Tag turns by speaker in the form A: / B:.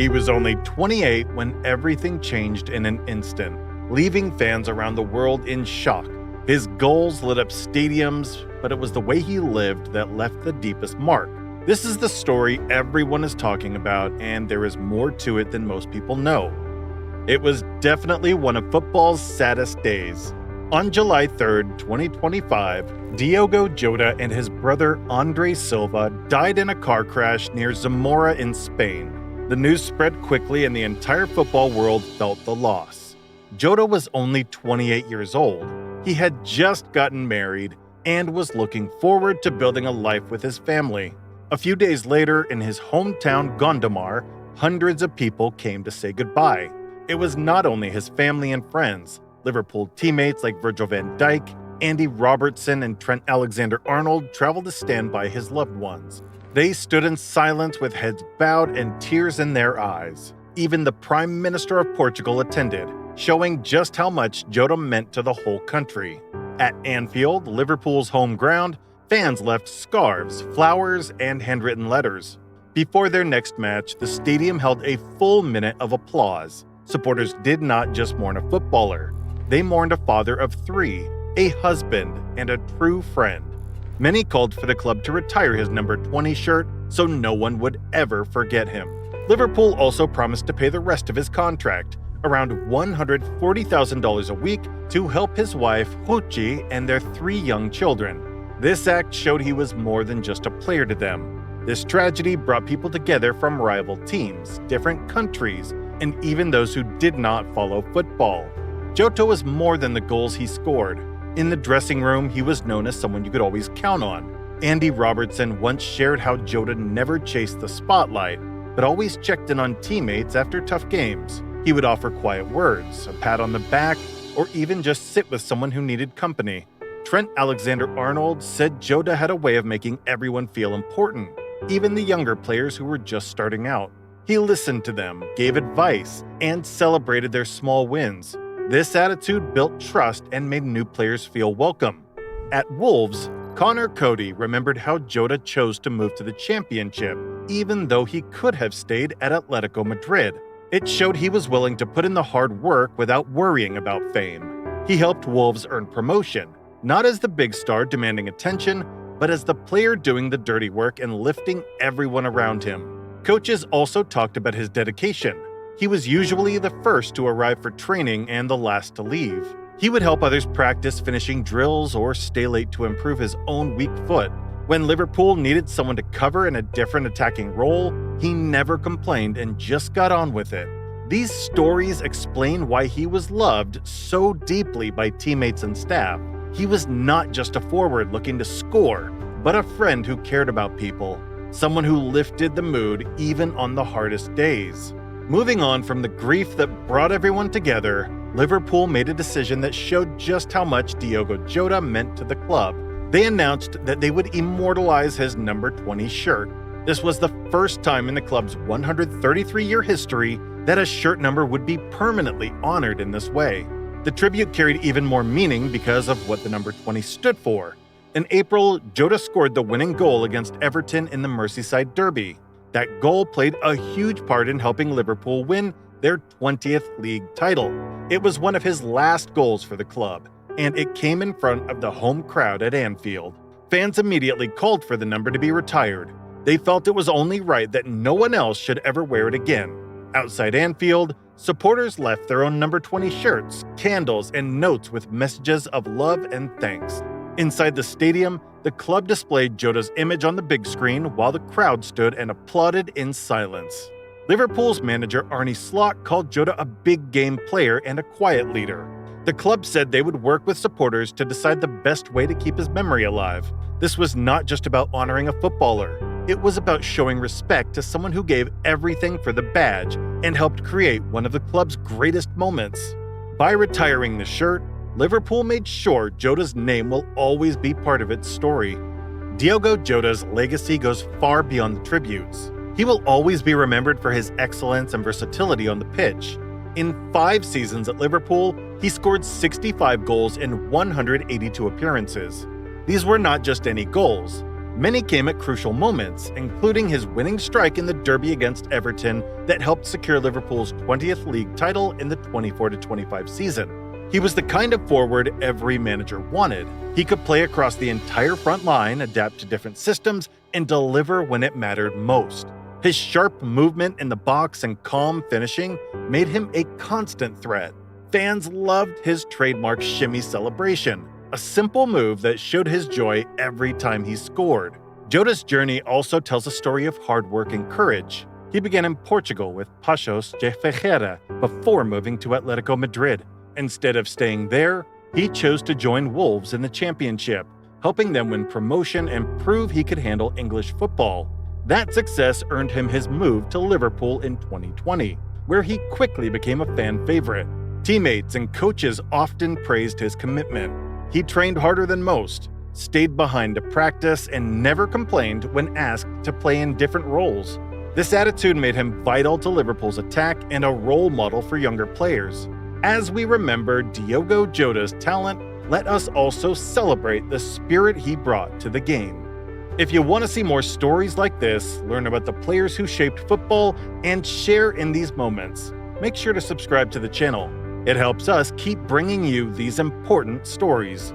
A: He was only 28 when everything changed in an instant, leaving fans around the world in shock. His goals lit up stadiums, but it was the way he lived that left the deepest mark. This is the story everyone is talking about, and there is more to it than most people know. It was definitely one of football's saddest days. On July 3rd, 2025, Diogo Jota and his brother Andre Silva died in a car crash near Zamora in Spain. The news spread quickly and the entire football world felt the loss. Jota was only 28 years old. He had just gotten married and was looking forward to building a life with his family. A few days later, in his hometown Gondomar, hundreds of people came to say goodbye. It was not only his family and friends. Liverpool teammates like Virgil van Dijk, Andy Robertson, and Trent Alexander-Arnold traveled to stand by his loved ones. They stood in silence with heads bowed and tears in their eyes. Even the Prime Minister of Portugal attended, showing just how much Jota meant to the whole country. At Anfield, Liverpool's home ground, fans left scarves, flowers, and handwritten letters. Before their next match, the stadium held a full minute of applause. Supporters did not just mourn a footballer. They mourned a father of three, a husband, and a true friend. Many called for the club to retire his number 20 shirt so no one would ever forget him. Liverpool also promised to pay the rest of his contract, around $140,000 a week, to help his wife, Ruchi, and their three young children. This act showed he was more than just a player to them. This tragedy brought people together from rival teams, different countries, and even those who did not follow football. Jota was more than the goals he scored. In the dressing room, he was known as someone you could always count on. Andy Robertson once shared how Jota never chased the spotlight, but always checked in on teammates after tough games. He would offer quiet words, a pat on the back, or even just sit with someone who needed company. Trent Alexander-Arnold said Jota had a way of making everyone feel important, even the younger players who were just starting out. He listened to them, gave advice, and celebrated their small wins. This attitude built trust and made new players feel welcome. At Wolves, Connor Cody remembered how Jota chose to move to the championship, even though he could have stayed at Atletico Madrid. It showed he was willing to put in the hard work without worrying about fame. He helped Wolves earn promotion, not as the big star demanding attention, but as the player doing the dirty work and lifting everyone around him. Coaches also talked about his dedication. He was usually the first to arrive for training and the last to leave. He would help others practice finishing drills or stay late to improve his own weak foot. When Liverpool needed someone to cover in a different attacking role, he never complained and just got on with it. These stories explain why he was loved so deeply by teammates and staff. He was not just a forward looking to score, but a friend who cared about people, someone who lifted the mood even on the hardest days. Moving on from the grief that brought everyone together, Liverpool made a decision that showed just how much Diogo Jota meant to the club. They announced that they would immortalize his number 20 shirt. This was the first time in the club's 133-year history that a shirt number would be permanently honored in this way. The tribute carried even more meaning because of what the number 20 stood for. In April, Jota scored the winning goal against Everton in the Merseyside Derby. That goal played a huge part in helping Liverpool win their 20th league title. It was one of his last goals for the club, and it came in front of the home crowd at Anfield. Fans immediately called for the number to be retired. They felt it was only right that no one else should ever wear it again. Outside Anfield, supporters left their own number 20 shirts, candles, and notes with messages of love and thanks. Inside the stadium, the club displayed Jota's image on the big screen while the crowd stood and applauded in silence. Liverpool's manager Arne Slot called Jota a big game player and a quiet leader. The club said they would work with supporters to decide the best way to keep his memory alive. This was not just about honoring a footballer. It was about showing respect to someone who gave everything for the badge and helped create one of the club's greatest moments. By retiring the shirt, Liverpool made sure Jota's name will always be part of its story. Diogo Jota's legacy goes far beyond the tributes. He will always be remembered for his excellence and versatility on the pitch. In 5 seasons at Liverpool, he scored 65 goals in 182 appearances. These were not just any goals. Many came at crucial moments, including his winning strike in the derby against Everton that helped secure Liverpool's 20th league title in the 24-25 season. He was the kind of forward every manager wanted. He could play across the entire front line, adapt to different systems, and deliver when it mattered most. His sharp movement in the box and calm finishing made him a constant threat. Fans loved his trademark shimmy celebration, a simple move that showed his joy every time he scored. Jota's journey also tells a story of hard work and courage. He began in Portugal with Paços de Ferreira before moving to Atletico Madrid. Instead of staying there, he chose to join Wolves in the Championship, helping them win promotion and prove he could handle English football. That success earned him his move to Liverpool in 2020, where he quickly became a fan favorite. Teammates and coaches often praised his commitment. He trained harder than most, stayed behind to practice, and never complained when asked to play in different roles. This attitude made him vital to Liverpool's attack and a role model for younger players. As we remember Diogo Jota's talent, let us also celebrate the spirit he brought to the game. If you want to see more stories like this, learn about the players who shaped football, and share in these moments, make sure to subscribe to the channel. It helps us keep bringing you these important stories.